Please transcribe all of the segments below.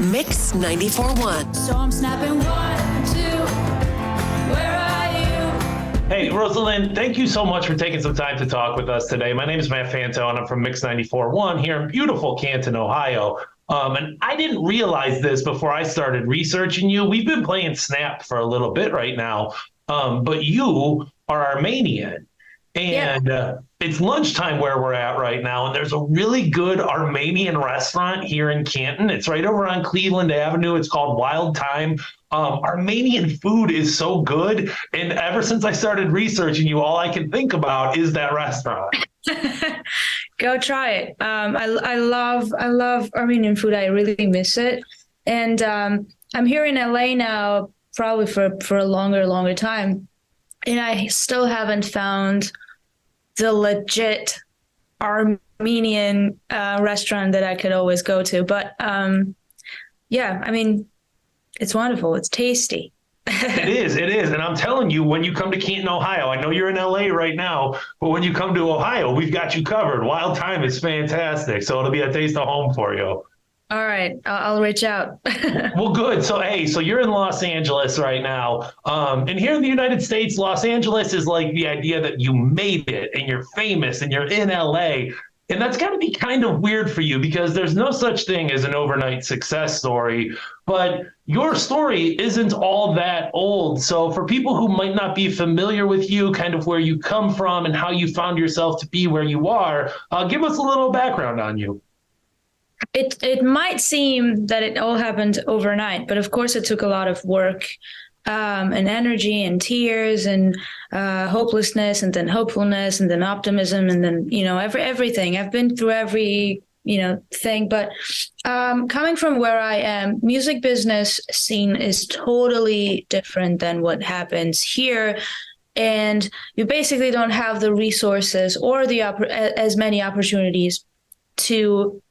Mix 94.1. So I'm snapping 1, 2, where are you? Hey, Rosa Linn, thank you so much for taking some time to talk with us today. My name is Matt Fantone. I'm from Mix 94.1 here in beautiful Canton, Ohio. And I didn't realize this before I started researching you. We've been playing Snap for a little bit right now, but you are Armenian. And it's lunchtime where we're at right now, and there's a really good Armenian restaurant here in Canton. It's right over on Cleveland Avenue. It's called Wild Time. Armenian food is so good, and ever since I started researching you, all I can think about is that restaurant. Go try it. I love Armenian food. I really miss it, and I'm here in LA now, probably for a longer time. And I still haven't found the legit Armenian restaurant that I could always go to. But yeah, I mean, it's wonderful. It's tasty. It is. And I'm telling you, when you come to Canton, Ohio, I know you're in LA right now, but when you come to Ohio, we've got you covered. Wild Time is fantastic. So it'll be a taste of home for you. All right, I'll reach out. Well, good. So you're in Los Angeles right now. And here in the United States, Los Angeles is like the idea that you made it and you're famous and you're in LA. And that's got to be kind of weird for you because there's no such thing as an overnight success story. But your story isn't all that old. So for people who might not be familiar with you, kind of where you come from and how you found yourself to be where you are, give us a little background on you. It might seem that it all happened overnight, but of course it took a lot of work and energy and tears and hopelessness and then hopefulness and then optimism and then, everything. I've been through every, thing. But coming from where I am, music business scene is totally different than what happens here. And you basically don't have the resources or as many opportunities to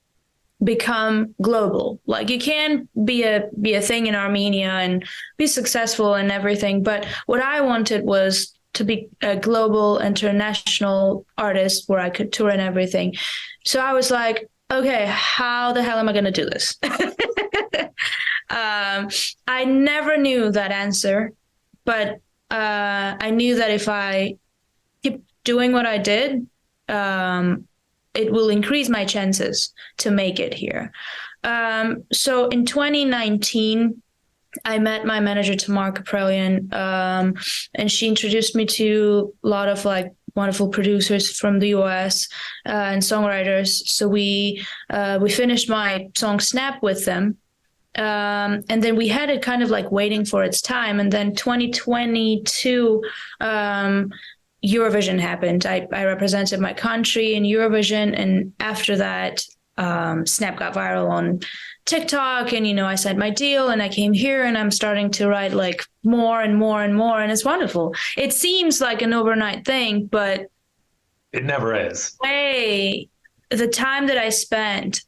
become global. Like you can be a thing in Armenia and be successful and everything. But what I wanted was to be a global international artist where I could tour and everything. So I was like, okay, how the hell am I going to do this? I never knew that answer, but I knew that if I keep doing what I did, it will increase my chances to make it here. So in 2019, I met my manager, Tamar Kaprelian, and she introduced me to a lot of wonderful producers from the US and songwriters. So we finished my song Snap with them. And then we had it kind of like waiting for its time. And then 2022, Eurovision happened. I represented my country in Eurovision, and after that, Snap got viral on TikTok, and I signed my deal, and I came here, and I'm starting to write like more and more and more, and it's wonderful. It seems like an overnight thing, but it never is. The time that I spent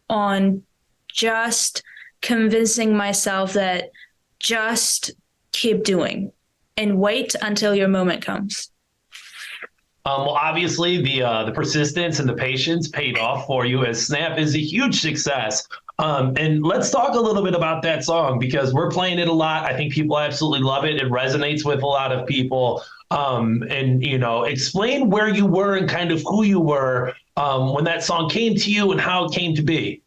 on just convincing myself that just keep doing and wait until your moment comes. Well, obviously, the persistence and the patience paid off for you as Snap is a huge success. And let's talk a little bit about that song because we're playing it a lot. I think people absolutely love it. It resonates with a lot of people. And explain where you were and kind of who you were when that song came to you and how it came to be.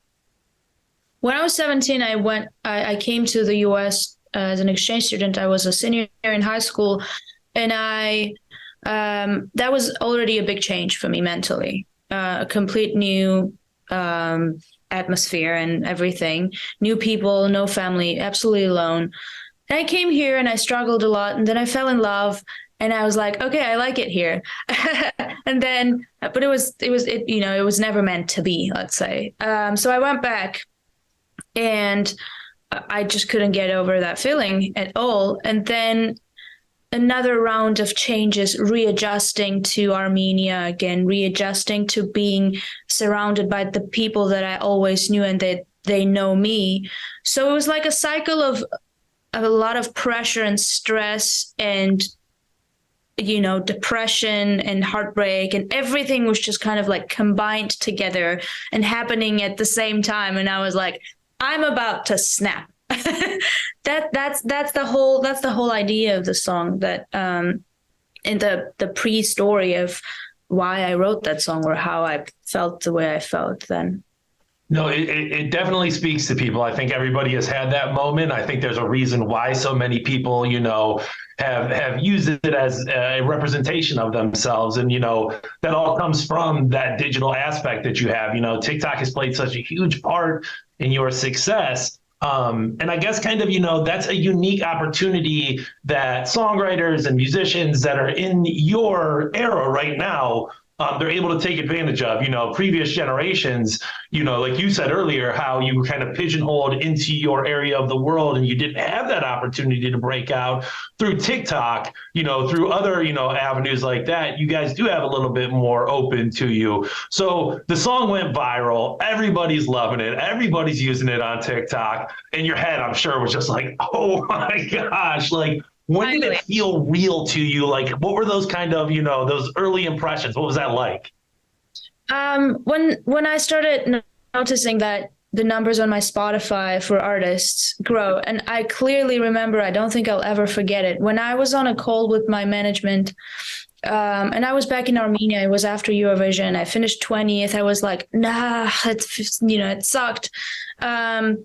When I was 17, I came to the US as an exchange student. I was a senior in high school, and that was already a big change for me mentally, a complete new atmosphere and everything, new people, no family, absolutely alone. And I came here and I struggled a lot, and then I fell in love, and I was like, okay, I like it here. And then, but it was never meant to be, let's say. So I went back, and I just couldn't get over that feeling at all. And then another round of changes, readjusting to Armenia again, readjusting to being surrounded by the people that I always knew and that they know me. So it was like a cycle of a lot of pressure and stress and, depression and heartbreak, and everything was just kind of like combined together and happening at the same time. And I was like, I'm about to snap. That's the whole idea of the song, that in the pre-story of why I wrote that song or how I felt the way I felt then. No, it definitely speaks to people. I think everybody has had that moment. I think there's a reason why so many people, have used it as a representation of themselves. And, that all comes from that digital aspect that you have. TikTok has played such a huge part in your success. And I guess kind of, that's a unique opportunity that songwriters and musicians that are in your era right now, they're able to take advantage of. Previous generations, like you said earlier, how you were kind of pigeonholed into your area of the world and you didn't have that opportunity to break out through TikTok, through other, avenues like that. You guys do have a little bit more open to you. So the song went viral. Everybody's loving it. Everybody's using it on TikTok. And your head, I'm sure, was just like, oh my gosh, like, when did it feel real to you? Like, what were those kind of, those early impressions? What was that like? When I started noticing that the numbers on my Spotify for artists grow, and I clearly remember, I don't think I'll ever forget it, when I was on a call with my management, and I was back in Armenia. It was after Eurovision. I finished 20th. I was like, nah, it sucked. And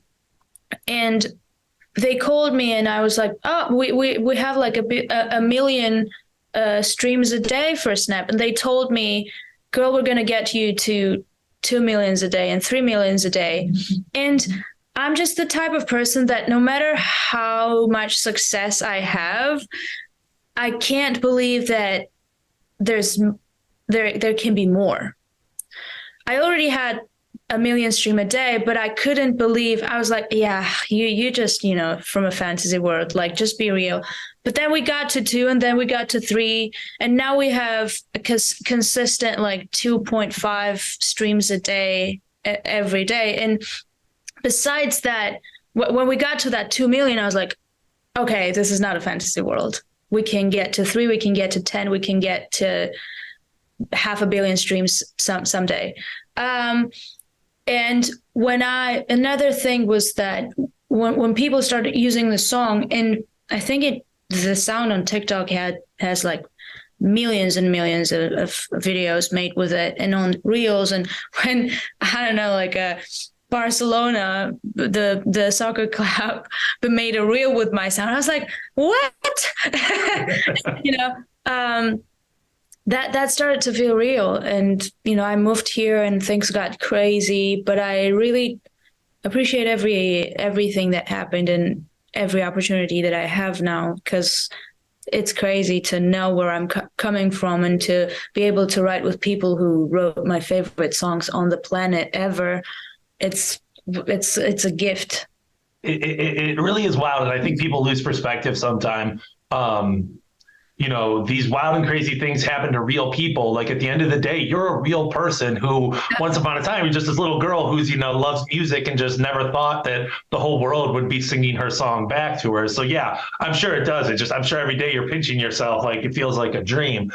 they called me and I was like, oh, we have like a million streams a day for Snap. And they told me, girl, we're going to get you to 2 million a day and 3 million a day. And I'm just the type of person that no matter how much success I have, I can't believe that there can be more. I already had a million stream a day, but I couldn't believe. I was like, yeah, you just, from a fantasy world, like, just be real. But then we got to 2 and then we got to 3. And now we have a consistent like 2.5 streams a day every day. And besides that, when we got to that 2 million, I was like, okay, this is not a fantasy world. We can get to 3, we can get to 10, we can get to 500 million streams someday. And another thing was that when people started using the song, and I think the sound on TikTok has like millions and millions of videos made with it and on Reels. And when, I don't know, like Barcelona, the soccer club, but made a reel with my sound, I was like, what? That started to feel real. And, I moved here and things got crazy, but I really appreciate everything that happened and every opportunity that I have now, because it's crazy to know where I'm coming from and to be able to write with people who wrote my favorite songs on the planet ever. It's a gift. It really is wild. And I think people lose perspective sometimes. These wild and crazy things happen to real people. Like, at the end of the day, you're a real person who once upon a time, you're just this little girl who's, loves music and just never thought that the whole world would be singing her song back to her. So yeah, I'm sure it does. I'm sure every day you're pinching yourself. Like, it feels like a dream.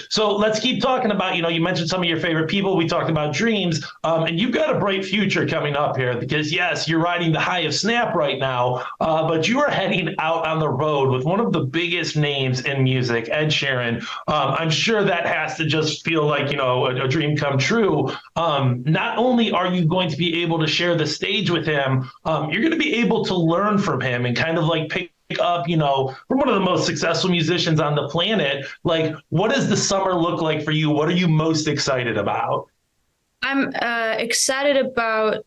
So let's keep talking about, you mentioned some of your favorite people. We talked about dreams, and you've got a bright future coming up here because, yes, you're riding the high of Snap right now, but you are heading out on the road with one of the biggest names in music, Ed Sheeran. I'm sure that has to just feel like, a dream come true. Not only are you going to be able to share the stage with him, you're going to be able to learn from him and kind of like pick up, from one of the most successful musicians on the planet. Like, what does the summer look like for you? What are you most excited about? I'm excited about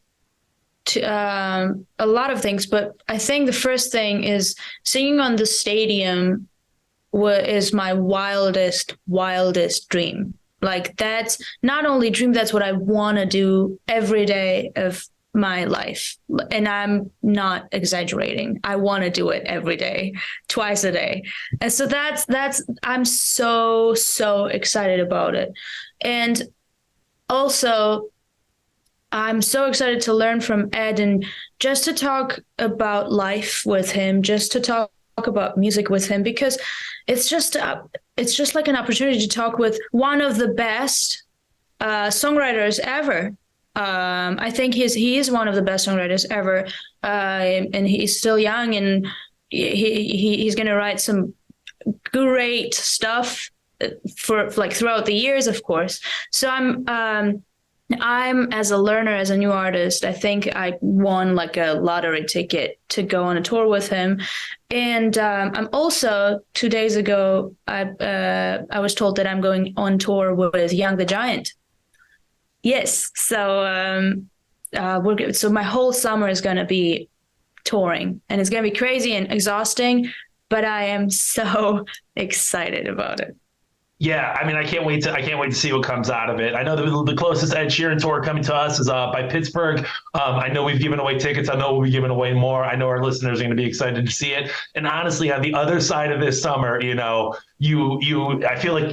a lot of things, but I think the first thing is singing on the stadium is my wildest dream. Like, that's not only dream, that's what I want to do every day of my life. And I'm not exaggerating. I want to do it every day, twice a day. And so that's I'm so excited about it. And also, I'm so excited to learn from Ed and just to talk about life with him, just to talk about music with him, because it's just like an opportunity to talk with one of the best songwriters ever. I think he is one of the best songwriters ever, and he's still young, and he's gonna write some great stuff for like throughout the years, of course. So I'm as a learner, as a new artist, I think I won like a lottery ticket to go on a tour with him. And I'm also 2 days ago, I was told that I'm going on tour with Young the Giant. Yes, so so my whole summer is going to be touring, and it's going to be crazy and exhausting, but I am so excited about it. Yeah, I mean, I can't wait to see what comes out of it. I know the closest Ed Sheeran tour coming to us is by Pittsburgh. I know we've given away tickets. I know we'll be giving away more. I know our listeners are going to be excited to see it. And honestly, on the other side of this summer, I feel like,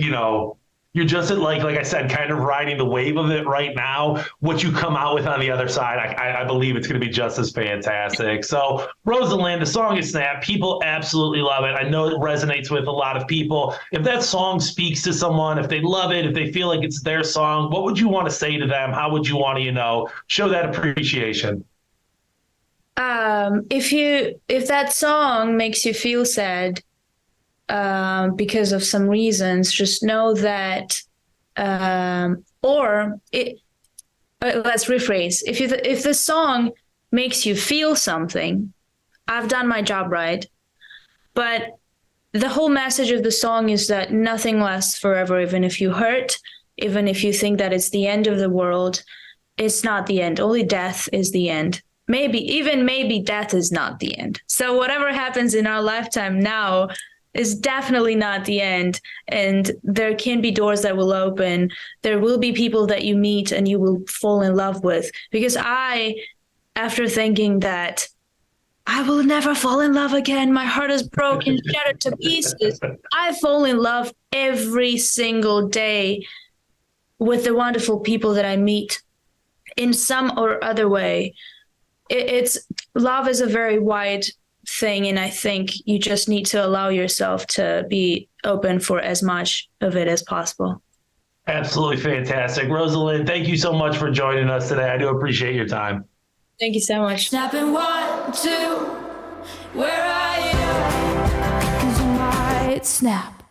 you're just like I said, kind of riding the wave of it right now. What you come out with on the other side, I believe it's going to be just as fantastic. So Rosa Linn, the song is Snap. People absolutely love it. I know it resonates with a lot of people. If that song speaks to someone, if they love it, if they feel like it's their song, what would you want to say to them? How would you want to, show that appreciation? If that song makes you feel sad, because of some reasons, just know that, let's rephrase. If the song makes you feel something, I've done my job right. But the whole message of the song is that nothing lasts forever. Even if you hurt, even if you think that it's the end of the world, it's not the end. Only death is the end. Maybe death is not the end. So whatever happens in our lifetime now is definitely not the end. And there can be doors that will open. There will be people that you meet and you will fall in love with. Because after thinking that I will never fall in love again, my heart is broken, shattered to pieces, I fall in love every single day with the wonderful people that I meet in some or other way. Love is a very wide thing, and I think you just need to allow yourself to be open for as much of it as possible. Absolutely fantastic. Rosa Linn, thank you so much for joining us today. I do appreciate your time. Thank you so much. Snapping 1, 2, where are you? 'Cause you might snap.